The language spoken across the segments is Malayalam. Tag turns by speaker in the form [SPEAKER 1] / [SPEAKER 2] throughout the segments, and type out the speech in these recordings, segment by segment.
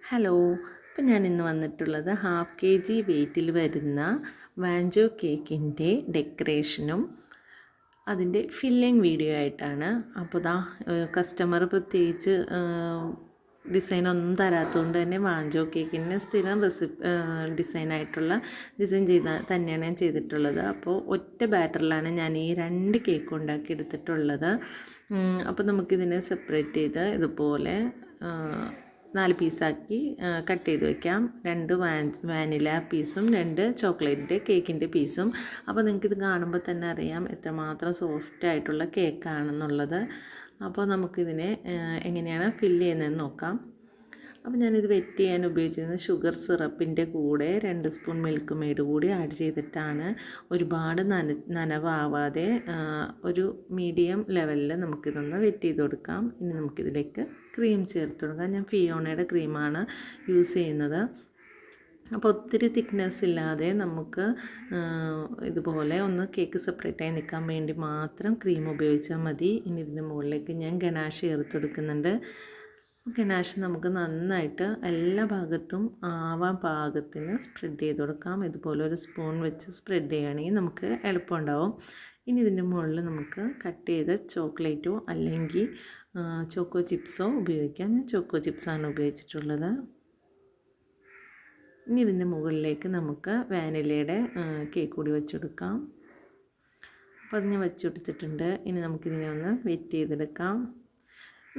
[SPEAKER 1] ഹലോ, ഇപ്പം ഞാൻ ഇന്ന് വന്നിട്ടുള്ളത് ഹാഫ് kg വെയിറ്റിൽ വരുന്ന വാഞ്ചോ കേക്കിൻ്റെ ഡെക്കറേഷനും അതിൻ്റെ ഫില്ലിങ് വീഡിയോ ആയിട്ടാണ്. അപ്പോൾ കസ്റ്റമർ പ്രത്യേകിച്ച് ഡിസൈനൊന്നും തരാത്തതുകൊണ്ട് തന്നെ വാഞ്ചോ കേക്കിൻ്റെ സ്ഥിരം ഡിസൈനായിട്ടുള്ള ഡിസൈൻ തന്നെയാണ് ഞാൻ ചെയ്തിട്ടുള്ളത്. അപ്പോൾ ഒറ്റ ബാറ്ററിലാണ് ഞാൻ ഈ 2 കേക്ക് ഉണ്ടാക്കി എടുത്തിട്ടുള്ളത്. അപ്പോൾ നമുക്കിതിനെ സെപ്പറേറ്റ് ചെയ്ത് ഇതുപോലെ 4 പീസാക്കി കട്ട് ചെയ്ത് വയ്ക്കാം. 2 വാനില പീസും 2 ചോക്ലേറ്റിൻ്റെ കേക്കിൻ്റെ പീസും. അപ്പോൾ നിങ്ങൾക്കിത് കാണുമ്പോൾ തന്നെ അറിയാം എത്രമാത്രം സോഫ്റ്റ് ആയിട്ടുള്ള കേക്കാണെന്നുള്ളത്. അപ്പോൾ നമുക്കിതിനെ എങ്ങനെയാണ് ഫില്ല് ചെയ്യുന്നതെന്ന് നോക്കാം. അപ്പോൾ ഞാനിത് വെറ്റ് ചെയ്യാൻ ഉപയോഗിച്ചിരുന്നത് ഷുഗർ സിറപ്പിൻ്റെ കൂടെ 2 സ്പൂൺ മിൽക്ക് മെയ്ഡ് കൂടി ആഡ് ചെയ്തിട്ടാണ്. ഒരുപാട് നനവാവാതെ ഒരു മീഡിയം ലെവലിൽ നമുക്കിതൊന്ന് വെറ്റ് ചെയ്ത് കൊടുക്കാം. ഇനി നമുക്കിതിലേക്ക് ക്രീം ചേർത്ത് കൊടുക്കാം. ഞാൻ ഫിയോണയുടെ ക്രീമാണ് യൂസ് ചെയ്യുന്നത്. അപ്പോൾ ഒത്തിരി തിക്നെസ് ഇല്ലാതെ നമുക്ക് ഇതുപോലെ ഒന്ന് കേക്ക് സെപ്പറേറ്റായി നിൽക്കാൻ വേണ്ടി മാത്രം ക്രീം ഉപയോഗിച്ചാൽ മതി. ഇനി ഇതിന് മുകളിലേക്ക് ഞാൻ ഗനാഷ് ചേർത്ത് കൊടുക്കുന്നുണ്ട്. ഗനാഷ് നമുക്ക് നന്നായിട്ട് എല്ലാ ഭാഗത്തും ആവാൻ പാകത്തിന് സ്പ്രെഡ് ചെയ്ത് കൊടുക്കാം. ഇതുപോലെ ഒരു സ്പൂൺ വെച്ച് സ്പ്രെഡ് ചെയ്യുകയാണെങ്കിൽ നമുക്ക് എളുപ്പമുണ്ടാവും. ഇനി ഇതിൻ്റെ മുകളിൽ നമുക്ക് കട്ട് ചെയ്ത ചോക്ലേറ്റോ അല്ലെങ്കിൽ ചോക്കോ ചിപ്സോ ഉപയോഗിക്കാം. ഞാൻ ചോക്കോ ചിപ്സാണ് ഉപയോഗിച്ചിട്ടുള്ളത്. ഇനി ഇതിൻ്റെ മുകളിലേക്ക് നമുക്ക് വാനിലയുടെ കേക്ക് കൂടി വെച്ചെടുക്കാം. അപ്പോൾ അത് ഞാൻ വെച്ചെടുത്തിട്ടുണ്ട്. ഇനി നമുക്കിതിനെ ഒന്ന് വെറ്റ് ചെയ്തെടുക്കാം.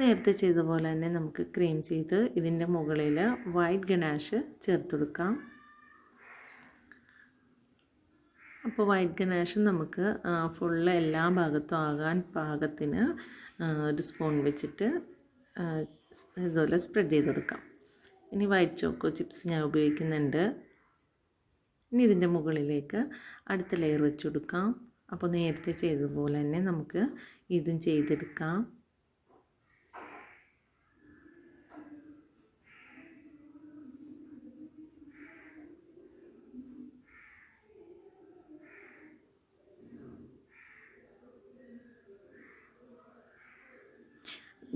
[SPEAKER 1] നേരത്തെ ചെയ്ത പോലെ തന്നെ നമുക്ക് ക്രീം ചെയ്ത് ഇതിൻ്റെ മുകളിൽ വൈറ്റ് ഗനാഷ് ചേർത്ത് കൊടുക്കാം. അപ്പോൾ വൈറ്റ് ഗനാഷ് നമുക്ക് ഫുള്ള് എല്ലാ ഭാഗത്തും ആകാൻ പാകത്തിന് ഒരു സ്പൂൺ വെച്ചിട്ട് ഇതുപോലെ സ്പ്രെഡ് ചെയ്ത് കൊടുക്കാം. ഇനി വൈറ്റ് ചോക്കോ ചിപ്സ് ഞാൻ ഉപയോഗിക്കുന്നുണ്ട്. ഇനി ഇതിൻ്റെ മുകളിലേക്ക് അടുത്ത ലെയർ വെച്ച് കൊടുക്കാം. അപ്പോൾ നേരത്തെ ചെയ്തതുപോലെ തന്നെ നമുക്ക് ഇതും ചെയ്തെടുക്കാം.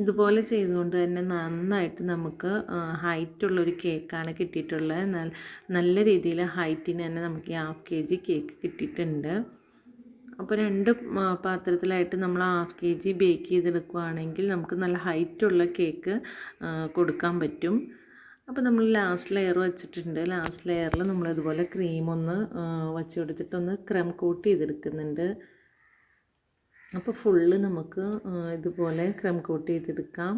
[SPEAKER 1] ഇതുപോലെ ചെയ്തുകൊണ്ട് തന്നെ നന്നായിട്ട് നമുക്ക് ഹൈറ്റുള്ളൊരു കേക്കാണ് കിട്ടിയിട്ടുള്ളത്. നല്ല രീതിയിൽ ഹൈറ്റിന് തന്നെ നമുക്ക് ഈ ഹാഫ് kg കേക്ക് കിട്ടിയിട്ടുണ്ട്. അപ്പോൾ 2 പാത്രത്തിലായിട്ട് നമ്മൾ ഹാഫ് kg ബേക്ക് ചെയ്തെടുക്കുകയാണെങ്കിൽ നമുക്ക് നല്ല ഹൈറ്റുള്ള കേക്ക് കൊടുക്കാൻ പറ്റും. അപ്പോൾ നമ്മൾ ലാസ്റ്റ് ലെയർ വെച്ചിട്ടുണ്ട്. ലാസ്റ്റ് ലെയറിൽ നമ്മളിതുപോലെ ക്രീമൊന്ന് വച്ച് കൊടുത്തിട്ടൊന്ന് ക്രം കോട്ട് ചെയ്തെടുക്കുന്നുണ്ട്. അപ്പോൾ ഫുള്ള് നമുക്ക് ഇതുപോലെ ക്രം കോട്ട് ചെയ്തെടുക്കാം.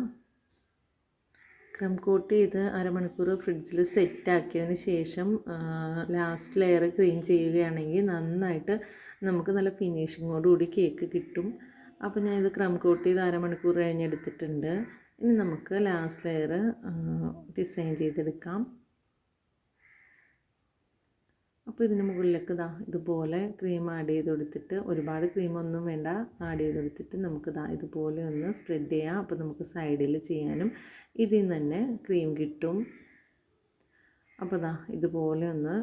[SPEAKER 1] ക്രം കോട്ട് ചെയ്ത് അരമണിക്കൂർ ഫ്രിഡ്ജിൽ സെറ്റാക്കിയതിന് ശേഷം ലാസ്റ്റ് ലെയർ ക്രീം ചെയ്യുകയാണെങ്കിൽ നന്നായിട്ട് നമുക്ക് നല്ല ഫിനിഷിങ്ങോടുകൂടി കേക്ക് കിട്ടും. അപ്പോൾ ഞാനിത് ക്രം കോട്ട് ചെയ്ത് അരമണിക്കൂർ കഴിഞ്ഞെടുത്തിട്ടുണ്ട്. ഇനി നമുക്ക് ലാസ്റ്റ് ലെയർ ഡിസൈൻ ചെയ്തെടുക്കാം. അപ്പോൾ ഇതിന് മുകളിലേക്ക് ഇതുപോലെ ക്രീം ആഡ് ചെയ്ത് കൊടുത്തിട്ട്, ഒരുപാട് ക്രീമൊന്നും വേണ്ട, ആഡ് ചെയ്ത് കൊടുത്തിട്ട് നമുക്ക് ഇതുപോലെ ഒന്ന് സ്പ്രെഡ് ചെയ്യാം. അപ്പോൾ നമുക്ക് സൈഡിൽ ചെയ്യാനും ഇതിൽ നിന്ന് തന്നെ ക്രീം കിട്ടും. അപ്പോൾ ഇതുപോലെ ഒന്ന്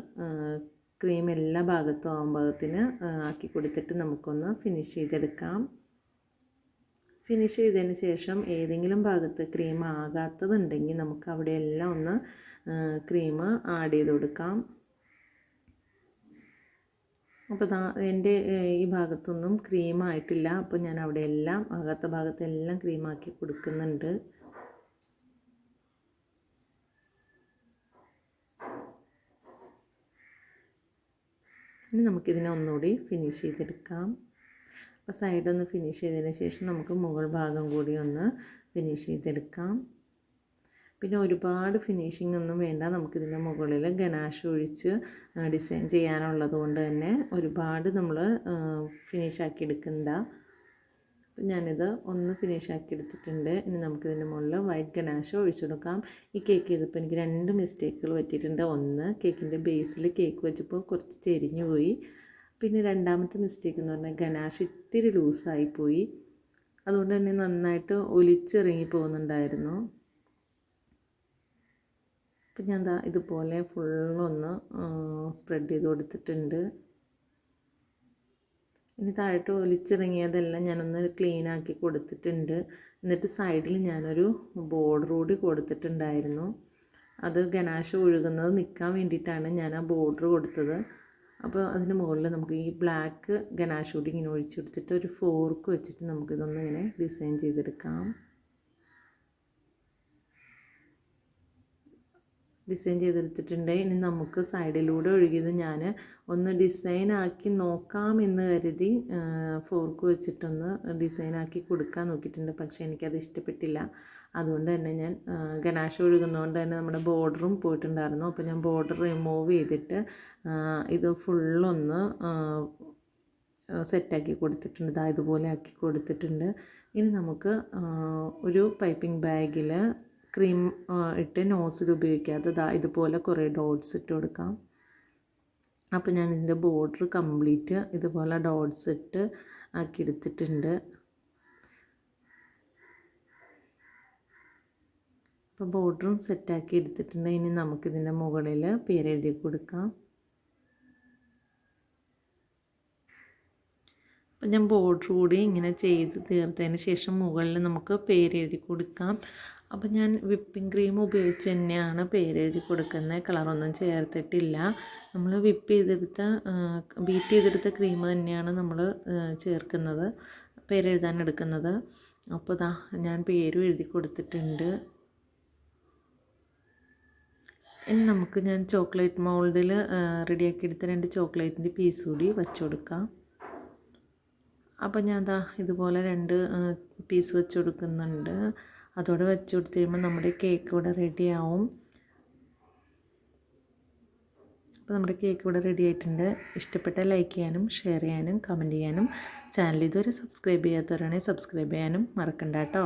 [SPEAKER 1] ക്രീം എല്ലാ ഭാഗത്തും ആകുമ്പോഴത്തിന് ആക്കി കൊടുത്തിട്ട് നമുക്കൊന്ന് ഫിനിഷ് ചെയ്തെടുക്കാം. ഫിനിഷ് ചെയ്തതിന് ശേഷം ഏതെങ്കിലും ഭാഗത്ത് ക്രീം ആകാത്തതുണ്ടെങ്കിൽ നമുക്ക് അവിടെയെല്ലാം ഒന്ന് ക്രീം ആഡ് ചെയ്ത് കൊടുക്കാം. അപ്പോൾ എൻ്റെ ഈ ഭാഗത്തൊന്നും ക്രീം ആയിട്ടില്ല. അപ്പോൾ ഞാൻ അവിടെ എല്ലാം ആകാത്ത ഭാഗത്തെല്ലാം ക്രീമാക്കി കൊടുക്കുന്നുണ്ട്. ഇനി നമുക്കിതിനെ ഒന്നുകൂടി ഫിനിഷ് ചെയ്തെടുക്കാം. അപ്പോൾ സൈഡൊന്ന് ഫിനിഷ് ചെയ്തതിന് ശേഷം നമുക്ക് മുകൾ ഭാഗം കൂടി ഒന്ന് ഫിനിഷ് ചെയ്തെടുക്കാം. പിന്നെ ഒരുപാട് ഫിനിഷിംഗ് ഒന്നും വേണ്ട. നമുക്കിതിൻ്റെ മുകളിൽ ഗനാഷ് ഒഴിച്ച് ഡിസൈൻ ചെയ്യാനുള്ളത് കൊണ്ട് തന്നെ ഒരുപാട് നമ്മൾ ഫിനിഷാക്കി എടുക്കണ്ട. അപ്പം ഞാനിത് ഒന്ന് ഫിനിഷാക്കി എടുത്തിട്ടുണ്ട്. ഇനി നമുക്കിതിൻ്റെ മുകളിൽ വൈറ്റ് ഗനാഷ് ഒഴിച്ചെടുക്കാം. ഈ കേക്ക് ചെയ്തപ്പോൾ എനിക്ക് 2 മിസ്റ്റേക്കുകൾ പറ്റിയിട്ടുണ്ട്. ഒന്ന്, കേക്കിൻ്റെ ബേസിൽ കേക്ക് വെച്ചപ്പോൾ കുറച്ച് ചെരിഞ്ഞു പോയി. പിന്നെ രണ്ടാമത്തെ മിസ്റ്റേക്ക് എന്ന് പറഞ്ഞാൽ ഗനാഷ് ഇത്തിരി ലൂസായിപ്പോയി. അതുകൊണ്ട് തന്നെ നന്നായിട്ട് ഒലിച്ചിറങ്ങി പോകുന്നുണ്ടായിരുന്നു. അപ്പം ഞാൻ ഇതുപോലെ ഫുള്ളൊന്ന് സ്പ്രെഡ് ചെയ്ത് കൊടുത്തിട്ടുണ്ട്. ഇനി താഴോട്ട് ഒലിച്ചിറങ്ങിയതെല്ലാം ഞാനൊന്ന് ക്ലീനാക്കി കൊടുത്തിട്ടുണ്ട്. എന്നിട്ട് സൈഡിൽ ഞാനൊരു ബോർഡർ കൂടി കൊടുത്തിട്ടുണ്ടായിരുന്നു. അത് ഗനാശ ഒഴുകുന്നത് നിൽക്കാൻ വേണ്ടിയിട്ടാണ് ഞാൻ ആ ബോർഡർ കൊടുത്തത്. അപ്പോൾ അതിന് മുകളിൽ നമുക്ക് ഈ ബ്ലാക്ക് ഗനാശ കൂടി ഇങ്ങനെ ഒഴിച്ചെടുത്തിട്ട് ഒരു ഫോർക്ക് വെച്ചിട്ട് നമുക്കിതൊന്ന് ഇങ്ങനെ ഡിസൈൻ ചെയ്തെടുക്കാം. ഡിസൈൻ ചെയ്തെടുത്തിട്ടുണ്ട്. ഇനി നമുക്ക് സൈഡിലൂടെ ഒഴുകിയത് ഞാൻ ഒന്ന് ഡിസൈനാക്കി നോക്കാമെന്ന് കരുതി ഫോർക്ക് വെച്ചിട്ടൊന്ന് ഡിസൈനാക്കി കൊടുക്കാൻ നോക്കിയിട്ടുണ്ട്. പക്ഷേ എനിക്കത് ഇഷ്ടപ്പെട്ടില്ല. അതുകൊണ്ട് തന്നെ ഞാൻ ഗനാശ ഒഴുകുന്നതുകൊണ്ട് തന്നെ നമ്മുടെ ബോർഡറും പോയിട്ടുണ്ടായിരുന്നു. അപ്പോൾ ഞാൻ ബോർഡർ റിമൂവ് ചെയ്തിട്ട് ഇത് ഫുള്ളൊന്ന് സെറ്റാക്കി കൊടുത്തിട്ടുണ്ട്. ഇതുപോലെ ആക്കി കൊടുത്തിട്ടുണ്ട്. ഇനി നമുക്ക് ഒരു പൈപ്പിംഗ് ബാഗിൽ ക്രീം ഇട്ട് നോസിൽ ഉപയോഗിക്കാതെ ഇതുപോലെ കുറേ ഡോട്ട്സ് ഇട്ട് കൊടുക്കാം. അപ്പോൾ ഞാൻ ഇതിൻ്റെ ബോർഡർ കംപ്ലീറ്റ് ഇതുപോലെ ഡോട്ട്സ് ഇട്ട് ആക്കി എടുത്തിട്ടുണ്ട്. അപ്പോൾ ബോർഡറും സെറ്റാക്കി എടുത്തിട്ടുണ്ട്. ഇനി നമുക്കിതിൻ്റെ മുകളിൽ പേരെഴുതി കൊടുക്കാം. അപ്പം ഞാൻ ബോർഡർ കൂടി ഇങ്ങനെ ചെയ്ത് തീർത്തതിന് ശേഷം മുകളിൽ നമുക്ക് പേരെഴുതി കൊടുക്കാം. അപ്പോൾ ഞാൻ വിപ്പിംഗ് ക്രീം ഉപയോഗിച്ച് തന്നെയാണ് പേരെഴുതി കൊടുക്കുന്നത്. കളറൊന്നും ചേർത്തിട്ടില്ല. നമ്മൾ ബീറ്റ് ചെയ്തെടുത്ത ക്രീം തന്നെയാണ് നമ്മൾ ചേർക്കുന്നത്, പേരെഴുതാൻ എടുക്കുന്നത്. അപ്പോൾ ഞാൻ പേരും എഴുതി കൊടുത്തിട്ടുണ്ട്. ഇനി നമുക്ക് ഞാൻ ചോക്ലേറ്റ് മൗൾഡിൽ റെഡിയാക്കി എടുത്ത 2 ചോക്ലേറ്റിൻ്റെ പീസ് കൂടി വച്ചു കൊടുക്കാം. അപ്പോൾ ഞാൻ ഇതുപോലെ 2 പീസ് വെച്ച് കൊടുക്കുന്നുണ്ട്. അതോടെ വെച്ച് കൊടുത്ത് കഴിയുമ്പോൾ നമ്മുടെ കേക്ക് ഇവിടെ റെഡിയാവും. അപ്പോൾ നമ്മുടെ കേക്ക് ഇവിടെ റെഡി ആയിട്ടുണ്ട്. ഇഷ്ടപ്പെട്ട ലൈക്ക് ചെയ്യാനും ഷെയർ ചെയ്യാനും കമൻറ്റ് ചെയ്യാനും ചാനൽ ഇതുവരെ സബ്സ്ക്രൈബ് ചെയ്യാത്തവരാണെങ്കിൽ സബ്സ്ക്രൈബ് ചെയ്യാനും മറക്കണ്ട കേട്ടോ.